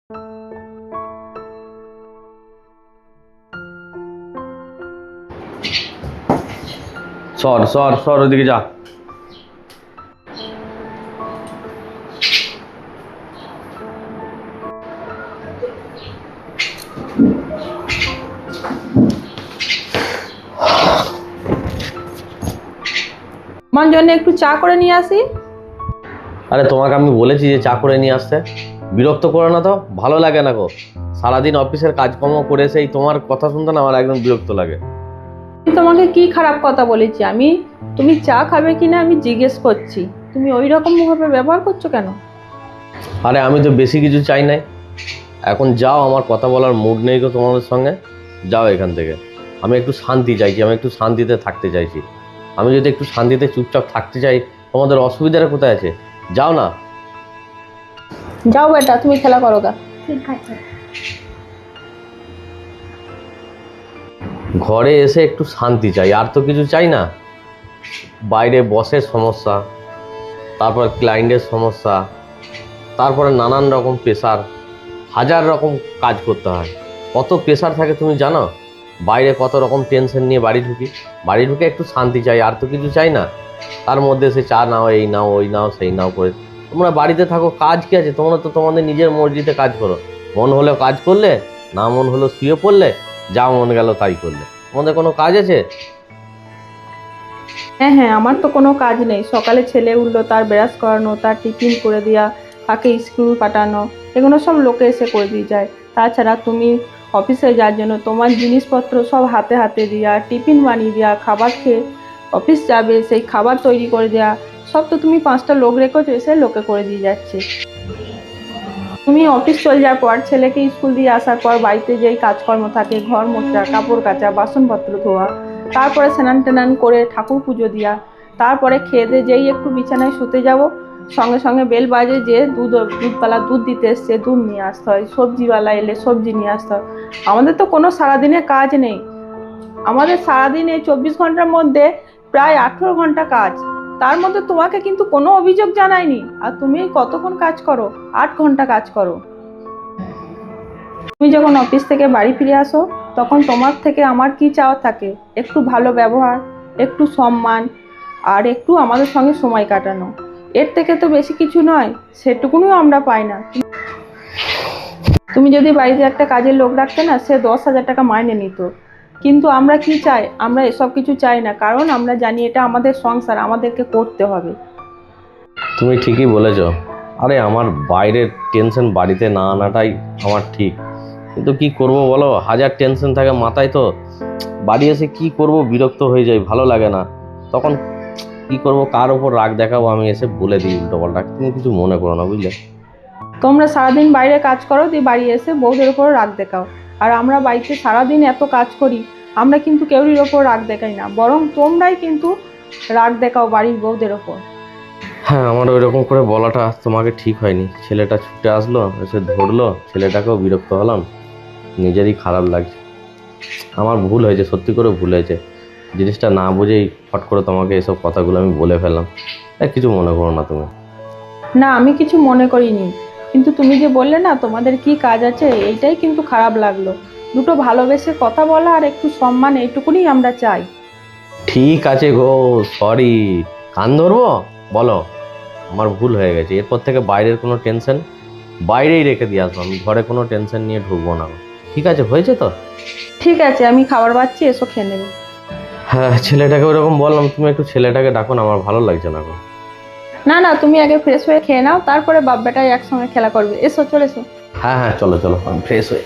সর সর সর, ওদিকে যা। আমার জন্য একটু চা করে নিয়ে আসি। আরে তোমাকে আমি বলেছি যে চা করে নিয়ে আসতে, বিরক্ত করো না তো, ভালো লাগে না গো। সারাদিন অফিসের কাজকর্ম করে সেই তোমার কথা শুনতে না আমার একদম বিরক্ত লাগে। আমি তোমাকে কি খারাপ কথা বলেছি? তুমি চা খাবে কিনা আমি জিজ্ঞেস করছি, তুমি ওই রকম ভাবে ব্যবহার করছো কেন? আরে আমি তো বেশি কিছু চাই নাই। এখন যাও, আমার কথা বলার মুড নেই গো তোমাদের সঙ্গে। যাও এখান থেকে। আমি একটু শান্তি চাইছি, আমি একটু শান্তিতে থাকতে চাইছি। আমি যদি একটু শান্তিতে চুপচাপ থাকতে চাই, তোমাদের অসুবিধাটা কোথায় আছে? যাও না। যাও বেটা, তুমি খেলা করো গা। ঠিক আছে। ঘরে এসে একটু শান্তি চাই, আর তো কিছু চাই না। বাইরে বসের সমস্যা, তারপর ক্লায়েন্টের সমস্যা, তারপরে নানান রকম প্রেশার, হাজার রকম কাজ করতে হয়। কত প্রেশার থাকে তুমি জানো? বাইরে কত রকম টেনশন নিয়ে বাড়ি ঢুকে একটু শান্তি চাই, আর তো কিছু চাই না। তার মধ্যে সে চা নাও, এই নাও, ওই নাও, সেই নাও করে তোমরা বাড়িতে থাকো। কাজ কি আছে? তোমরা তো তোমাদের নিজের মর্জিতে কাজ করো। মন হলেও কাজ করলে, না মন হলো শুয়ে পড়লে, যা মন গেল তাই করলে। তোমাদের কোনো কাজ আছে? হ্যাঁ হ্যাঁ, আমার তো কোনো কাজ নেই। সকালে ছেলে উঠলো, তার ব্রাশ করানো, তার টিফিন করে দেওয়া, তাকে স্কুল পাঠানো, এগুলো সব লোকে এসে করে দিয়ে যায়। তাছাড়া তুমি অফিসে যাওয়ার জন্য তোমার জিনিসপত্র সব হাতে হাতে দেওয়া, টিফিন বানিয়ে দেওয়া, খাবার খেয়ে অফিস যাবে সেই খাবার তৈরি করে দেওয়া, সব তো তুমি 5টা লোক রেখেছো, এসে লোকে করে দিয়ে যাচ্ছে। তুমি অফিস চলে যাওয়ার পর, ছেলেকে স্কুল দিয়ে আসার পর বাড়িতে যেই কাজকর্ম থাকে, ঘর মোছা, কাপড় কাচা, বাসনপত্র ধোয়া, তারপরে স্নান টান করে ঠাকুর পুজো দেওয়া, তারপরে খেয়ে দিয়ে যেই একটু বিছানায় শুতে যাব, সঙ্গে সঙ্গে বেল বাজে যে দুধওয়ালা দুধ দিতে এসছে, দুধ নিয়ে আসতে হয়, সবজিওয়ালা এলে সবজি নিয়ে আসতে হয়। আমাদের তো কোনো সারাদিনে কাজ নেই। আমাদের সারাদিনে 24 ঘন্টার মধ্যে প্রায় 18 ঘন্টা কাজ। তার মধ্যে তোমাকে কিন্তু কোনো অভিযোগ জানায়নি, আর তুমি কতক্ষণ কাজ করো? 8 ঘন্টা কাজ করো। তুমি যখন অফিস থেকে বাড়ি ফিরে আসো, তখন তোমার থেকে আমার কি চাওয়া থাকে? একটু ভালো ব্যবহার, একটু সম্মান, আর একটু আমাদের সঙ্গে সময় কাটানো। এর থেকে তো বেশি কিছু নয়, সেটুকুনিও আমরা পাই না। তুমি যদি বাড়িতে একটা কাজের লোক রাখতে না, সে 10,000 টাকা মাইনে নিত। কিন্তু আমরা কি চাই? আমরা এসব কিছু চাই না, কারণ আমরা জানি এটা আমাদের সংসার, আমাদেরকে করতে হবে। তুমি ঠিকই বলেছ। আরে আমার বাইরের টেনশন বাড়িতে না আনাটাই আমার ঠিক। কিন্তু কি করব বলো, হাজার টেনশন থাকে মাথায়। তো বাড়ি এসে কি করব, বিরক্ত হয়ে যাই, ভালো লাগে না। তখন কি করব, কার ওপর রাগ দেখাবো? আমি এসে বলে দিই উল্টো পাল্টা। তুমি কিছু মনে করো না, বুঝলে? তোমরা সারাদিন বাইরে কাজ করো, দিয়ে বাড়ি এসে বউদের ওপর রাগ দেখাও। আর আমরা বাড়িতে সারাদিন এত কাজ করি, আমরা কিন্তু কেউরির ওপর রাগ দেখাই না, বরং তোমরাই কিন্তু রাগ দেখাও বাড়ির বউদের ওপর। হ্যাঁ, আমার ওই রকম করে বলাটা তোমাকে ঠিক হয়নি। ছেলেটা ছুটে আসলো, এসে ধরলো, ছেলেটাকেও বিরক্ত হলাম, নিজেরই খারাপ লাগছে। আমার ভুল হয়েছে, সত্যি করে ভুল হয়েছে। জিনিসটা না বুঝেই ফট করে তোমাকে এসব কথাগুলো আমি বলে ফেললাম। কিছু মনে করো না তুমি। না, আমি কিছু মনে করিনি, কিন্তু তুমি যে বললে না তোমাদের কি কাজ আছে, এইটাই কিন্তু খারাপ লাগলো। দুটো ভালোবেসে কথা বলা আর একটু সম্মান, এইটুকুনি আমরা চাই। ঠিক আছে গো, সরি। কান ধরবো? বলো, আমার ভুল হয়ে গেছে। এরপর থেকে বাইরের কোনো টেনশন বাইরেই রেখে দিয়ে আসবো। আমি ঘরে কোনো টেনশন নিয়ে ঢুকবো না। ঠিক আছে, হয়েছে তো? ঠিক আছে, আমি খাবার বাচ্ছি, এসো খেয়ে নেবে। হ্যাঁ, ছেলেটাকে ওরকম বললাম। তুমি একটু ছেলেটাকে ডাকো না, আমার ভালো লাগছে না গো। না না, তুমি আগে ফ্রেশ হয়ে খেয়ে নাও, তারপরে বাপ বেটাই একসঙ্গে খেলা করবে। এসো, চলে এসো। হ্যাঁ হ্যাঁ, চলো চলো, আমি ফ্রেশ হয়ে